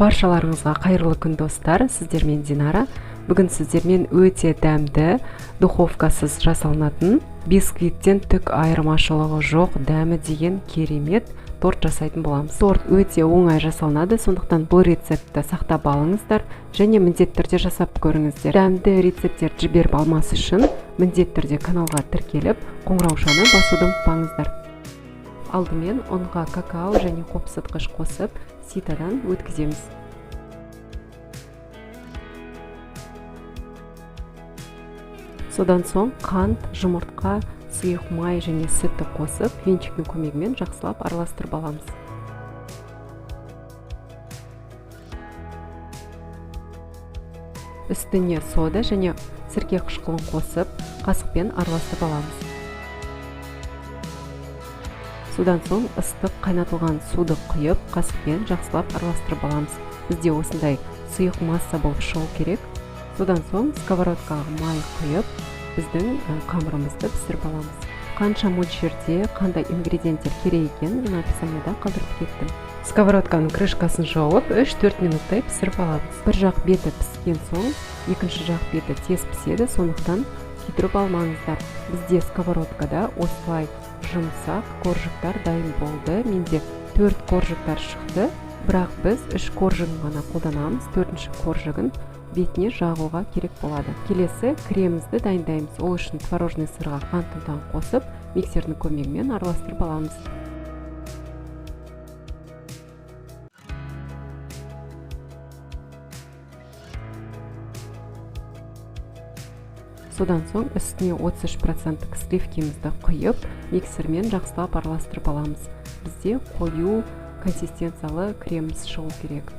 Баршаларыңызға қайырлы күн достар, сіздермен Динара. Бүгін сіздермен өте дәмді, духовкасыз жасалынатын, бисквиттен түк айырмашылығы жоқ дәмі деген керемет торт жасайтын боламыз. Торт өте оңай жасалынады, сондықтан бұл рецептті сақтап алыңыздар және міндетті түрде жасап көріңіздер. Дәмді рецепттерді жіберіп алмас үшін міндетті түрде каналға тіркеліп, қоңыраушаны басуды ұмытпаңыздар. Алдымен ұнға какао және қопсытқыш қосып, ситадан өткіземіз. Содан соң қант, жұмыртқа, сұйық май және сүтті қосып, венчиктің көмегімен жақсылап араластырып аламыз. Үстіне сода және сірке қышқылын қосып, қасықпен араластырып аламыз. Содан соң ыстық қайнатылған суды құйып, қасықпен жақсылап араластырып аламыз. Бізде осындай сұйық масса болып шығу керек. Содан соң сковородкаға май құйып, біздің қамырымызды пісіріп аламыз. Қанша мөлшерде, қандай ингредиенттер керек екенін мен описанияда қалдырып кеттім. Сковородканың крышкасын жауып, 3-4 минуттай пісіріп аламыз. Бір жақ беті піскен соң, екінші жақ беті тез піседі, сондықтан күйдіріп алмаңыздар. Бізде сковородкада осылай жұмсақ коржықтар дайын болды. Менде 4 коржықтар шықты, бірақ біз 3 коржығын ғана қолданамыз. 4-ші коржығын бетіне жағуға керек болады. Келесі кремімізді дайындаймыз. Ол үшін творожный сырға қант ұнтағын қосып, миксердің көмегімен араластырып аламыз. Содан соң үстіне 33% сливкемізді құйып, миксермен жақсылап араластырып аламыз. Бізде қою консистенциялы креміміз шығу керек.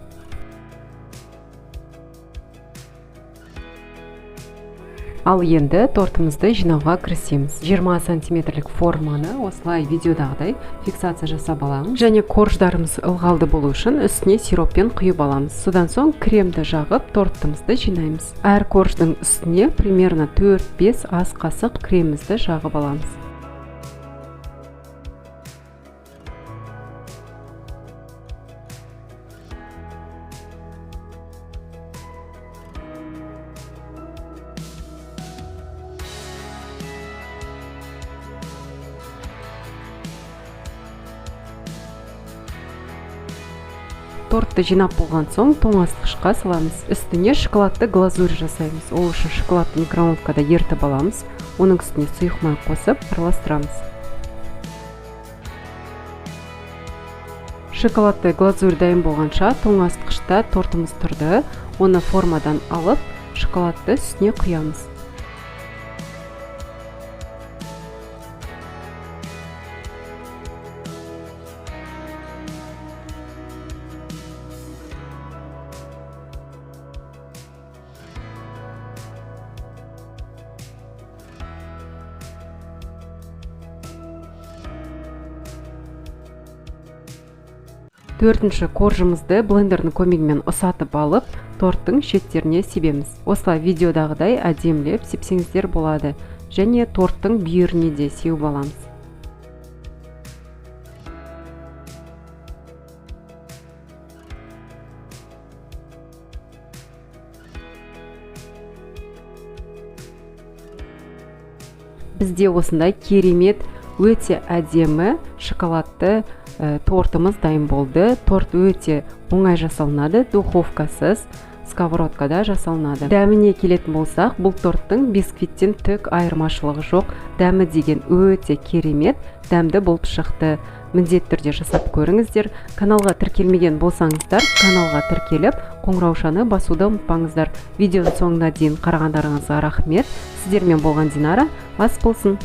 Ал енді тортымызды жинауға кірісеміз. 20 сантиметрлік форманы осылай видеодағыдай фиксация жасап аламыз. Және корждарымыз ылғалды болу үшін үстіне сироппен құйып аламыз. Содан соң кремді жағып, тортымызды жинаймыз. Әр корждың үстіне примерно 4-5 ас қасық кремімізді жағып аламыз. Тортты жинап болған соң тоңазытқышқа саламыз. Үстіне шоколадты глазурь жасаймыз. Ол үшін шоколадты микроволновкада ерітіп аламыз. Оның үстіне сұйық май қосып араластырамыз. Шоколадты глазурь дайын болғанша тоңазытқышта тортымыз тұрды. Оны формадан алып, шоколадты үстіне құямыз. Төртінші коржымызды блендердің көмегімен ұсатып алып, торттың шеттеріне себеміз. Осылай видеодағыдай әдемілеп сепсеңіздер болады. Және торттың бүйіріне де сеуіп аламыз. Бізде осындай керемет, өте әдемі шоколадты тортымыз дайын болды. Торт өте оңай жасалынады, духовкасыз, сковородкада жасалынады. Дәміне келетін болсақ, бұл торттың бисквиттен түк айырмашылығы жоқ. Дәмі деген өте керемет, дәмді болып шықты. Міндетті түрде жасап көріңіздер. Каналға тіркелмеген болсаңыздар, каналға тіркеліп, қоңыраушаны басуды ұмытпаңыздар. Видеоның соңына дейін қарағандарыңызға рахмет. Сіздермен болған Динара, ас болсын.